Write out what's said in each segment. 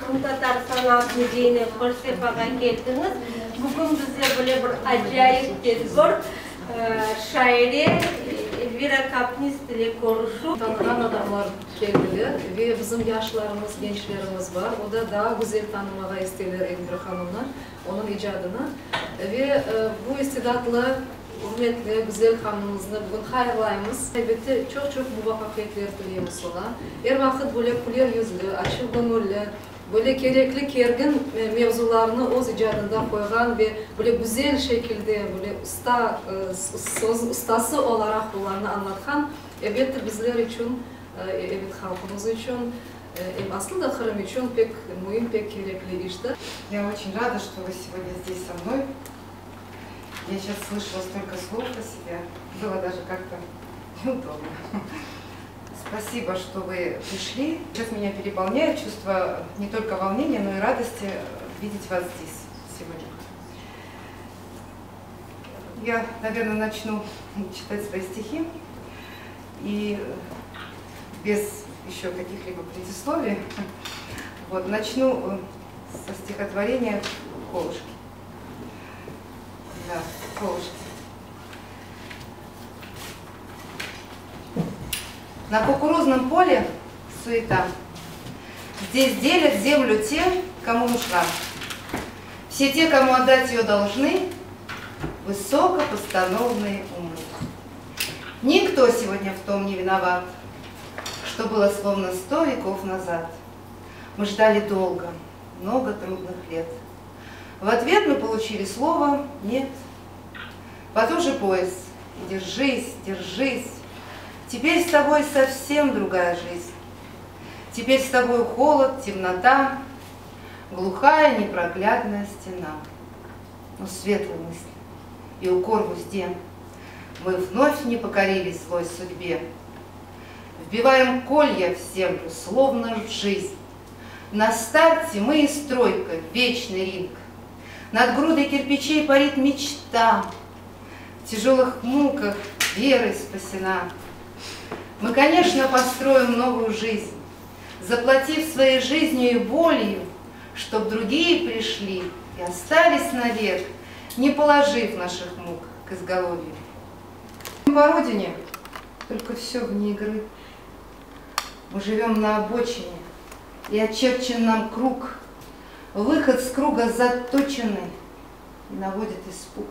Алтын Татар санат музейіне қош сапарға келдіңіз. Бүгін бізде бір ажайып тезгор шайри Elvira Kapnis ile konuşup tanınan adamlar geldiler ve bizim yaşlarımız, gençlerimiz var. O da daha güzel tanımaya isterler Elvira Hanım'la, onun icadına. Ve bu istidatlı, hürmetli, güzel hanımımızı bugün hayırlayımız. Elbette çok muvaffakiyetler dileyimiz ona. Her vakit böyle güler yüzlü, açık gönüllü, böyle gerekli kergin mevzularını o icadında koygan ve böyle güzel şekilde böyle ustası olarak bunlarını anlatan elbette bizler için, evet halkımız için, aslında Kırım için pek mühim, pek gerekli iştir. Я очень рада, что вы сегодня здесь со мной. Я сейчас слышала столько слов о себе, было даже как-то неудобно. Спасибо, что вы пришли. Сейчас меня переполняет чувство не только волнения, но и радости видеть вас здесь сегодня. Я, наверное, начну читать свои стихи и без еще каких-либо предисловий. Вот, начну со стихотворения «Колышки». Да, «Колышки». На кукурузном поле суета. Здесь делят землю те, кому нужна. Все те, кому отдать ее должны, высокопостановленные умы. Никто сегодня в том не виноват, что было словно 100 веков назад. Мы ждали долго, много трудных лет. В ответ мы получили слово «нет». Потуже пояс, и держись, держись. Теперь с тобой совсем другая жизнь. Теперь с тобой холод, темнота, глухая непроглядная стена. Но светлые мысли и укор в узде мы вновь не покорились злой судьбе. Вбиваем колья в землю, словно в жизнь. На старте мы и стройка, вечный ринг. Над грудой кирпичей парит мечта. В тяжелых муках верой спасена. Мы, конечно, построим новую жизнь, заплатив своей жизнью и болью, чтоб другие пришли и остались навек, не положив наших мук к изголовью. По родине, только все вне игры. Мы живем на обочине, и очерчен нам круг. Выход с круга заточенный и наводит испуг.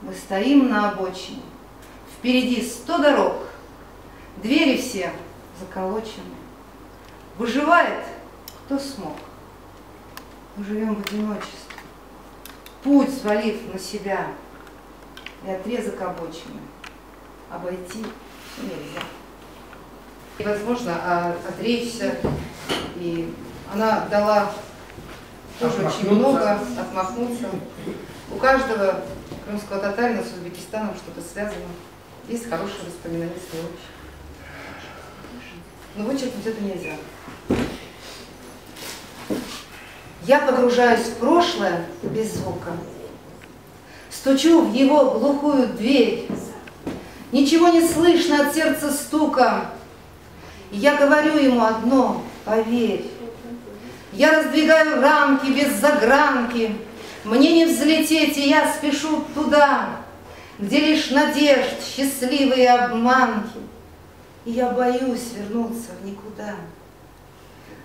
Мы стоим на обочине, впереди 100 дорог. Двери все заколочены. Выживает, кто смог. Мы живем в одиночестве. Путь свалив на себя и отрезок обочины. Обойти нельзя. Невозможно отречься. И она дала тоже очень много отмахнуться. У каждого крымского татарина с Узбекистаном что-то связано. Есть хорошие воспоминания с него. Но вычеркнуть это нельзя. Я погружаюсь в прошлое без звука. Стучу в его глухую дверь. Ничего не слышно от сердца стука. И я говорю ему одно: поверь. Я раздвигаю рамки без загранки. Мне не взлететь, и я спешу туда, где лишь надежд, счастливые обманки. И я боюсь вернуться в никуда.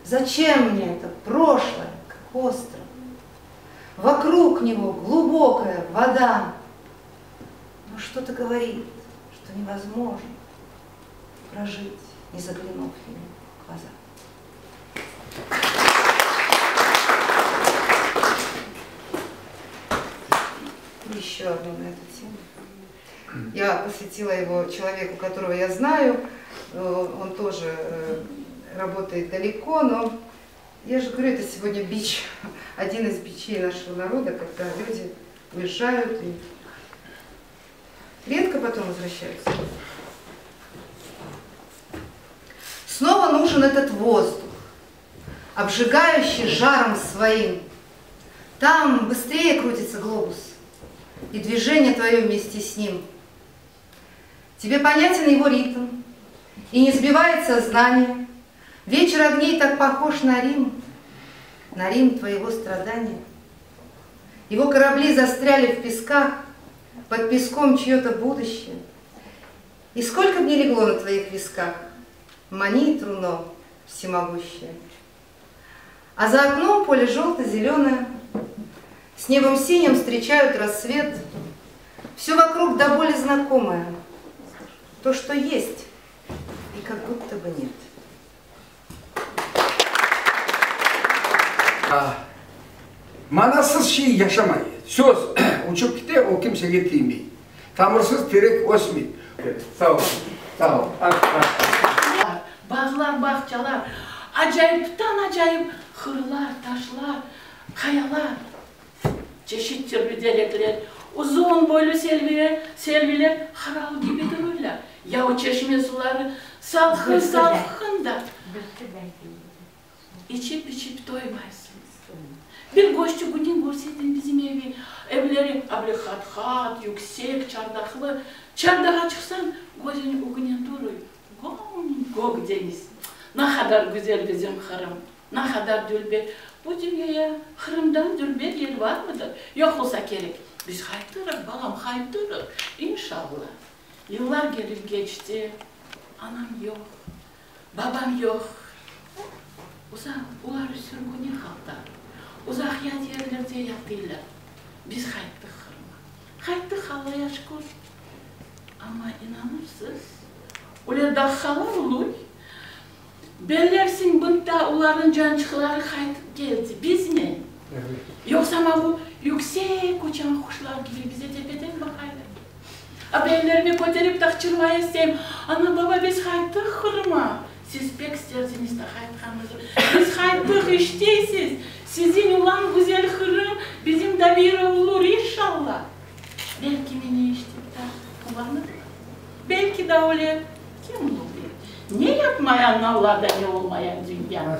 Зачем мне это прошлое, как остров? Вокруг него глубокая вода. Но что-то говорит, что невозможно прожить, не заглянув ему в глаза. Еще одну на эту тему. Я посвятила его человеку, которого я знаю. Он тоже работает далеко, но я же говорю, это сегодня бич, один из бичей нашего народа, когда люди уезжают и редко потом возвращаются. Снова нужен этот воздух, обжигающий жаром своим. Там быстрее крутится глобус, и движение твое вместе с ним. Тебе понятен его ритм, и не сбивает сознание. Вечер огней так похож на Рим. на Рим твоего страдания. Его корабли застряли в песках, под песком чье-то будущее. И сколько б ни легло на твоих висках, манит руно всемогущее. А за окном поле желто-зеленое, с небом синим встречают рассвет. Все вокруг до боли знакомое, то, что есть, и как будто бы нет. Manasız şey yaşamayı. Söz uçup gitti, o kimseye değmeyi. Tamırsız terek osmayı. Sağ ol. Sağ ol. Bağlar, bahçalar, acayipten acayip hırlar, taşlar, kayalar, çeşit türlü delikler, uzun boylu selviler haral gibidir öyle. Yahu çeşme suları salkın da. İçip doymaysınız. Bir koşçu bugün görseydin bizim evleri hat, yüksek, çardaklı. Çardağa çıksan gözünü o günden duruyor. Gök deniz. Ne kadar güzel bizim Kırım. Ne kadar dülbet. Bu dünyaya Kırım'dan dülbet yer var mıdır? Yok olsa gerek. Biz hayıttırız, balam hayıttırız. İnşallah. Yıllar gelip geçti. Anam yok. Babam yok. Ular sürgünü halklar. Uzak yerlerde yatıyorlar. Biz hayıttık Kırım'a. Hayıttık Allah'a şükür. Ama inanırsınız, öyle dakikalar olur. Bellersin bunda onların cancıkları hayıtıp geldi. Biz mi? Evet. Yoksa ama bu yüksek uçan kuşlar gibi bize tepeden bakarlar. Bellerimi koterip takçırmaya isteyeyim. Ana baba biz hayıttık Kırım'a. Siz pek istersiniz de hayıtkanınızı. Biz hayıttık işteysiz. Sizin ulan güzel Kırım bizim de bir olur inşallah. Belki beni iştik de kullanır. Belki de öyle kim olur? Ne yapmayan Allah'da ne olmayan dünya.